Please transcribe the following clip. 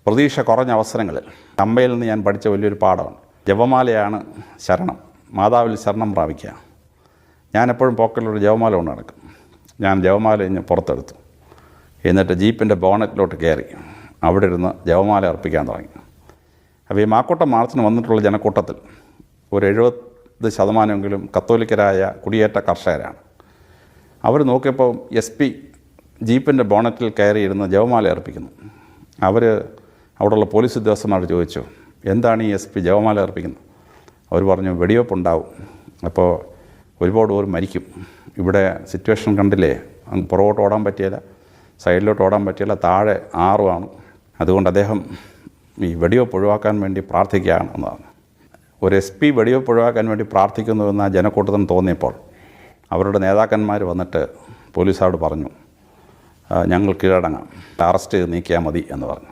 പ്രതീക്ഷ കുറഞ്ഞ അവസരങ്ങളിൽ അമ്മയിൽ നിന്ന് ഞാൻ പഠിച്ച വലിയൊരു പാഠമാണ്. ജപമാലയാണ് ശരണം, മാതാവിൽ ശരണം പ്രാപിക്കുക. ഞാനെപ്പോഴും പോക്കറ്റിലൊരു ജപമാല കൊണ്ട് നടക്കും. ഞാൻ ജപമാല കഴിഞ്ഞ് പുറത്തെടുത്തു, എന്നിട്ട് ജീപ്പിൻ്റെ ബോണറ്റിലോട്ട് കയറി അവിടെ ഇരുന്ന് ജപമാല അർപ്പിക്കാൻ തുടങ്ങി. അപ്പോൾ ഈ മാക്കൂട്ടം മാർച്ചിന് വന്നിട്ടുള്ള ജനക്കൂട്ടത്തിൽ ഒരു 70% കത്തോലിക്കരായ കുടിയേറ്റ കർഷകരാണ്. അവർ നോക്കിയപ്പോൾ SP ജീപ്പിൻ്റെ ബോണറ്റിൽ കയറിയിരുന്ന് ജപമാല അർപ്പിക്കുന്നു. അവർ അവിടെയുള്ള പോലീസ് ഉദ്യോഗസ്ഥന്മാരോട് ചോദിച്ചു, എന്താണ് ഈ SP ജപമാല അർപ്പിക്കുന്നത്? അവർ പറഞ്ഞു, വെടിവെപ്പുണ്ടാവും, അപ്പോൾ ഒരുപാട് പേർ മരിക്കും. ഇവിടെ സിറ്റുവേഷൻ കണ്ടില്ലേ, അങ്ങ് പുറകോട്ട് ഓടാൻ പറ്റിയില്ല, സൈഡിലോട്ട് ഓടാൻ പറ്റിയില്ല, താഴെ ആറുമാണ്. അതുകൊണ്ട് അദ്ദേഹം ഈ വെടിവെപ്പ് ഒഴിവാക്കാൻ വേണ്ടി പ്രാർത്ഥിക്കുകയാണ് എന്നതാണ്. ഒരു SP വെടിവെപ്പ് ഒഴിവാക്കാൻ വേണ്ടി പ്രാർത്ഥിക്കുന്നുവെന്ന് ആ ജനക്കൂട്ടത്തിന് തോന്നിയപ്പോൾ അവരുടെ നേതാക്കന്മാർ വന്നിട്ട് പോലീസോട് പറഞ്ഞു, ഞങ്ങൾ കീഴടങ്ങാം, അറസ്റ്റ് ചെയ്ത് നീക്കിയാൽ മതി എന്ന് പറഞ്ഞു.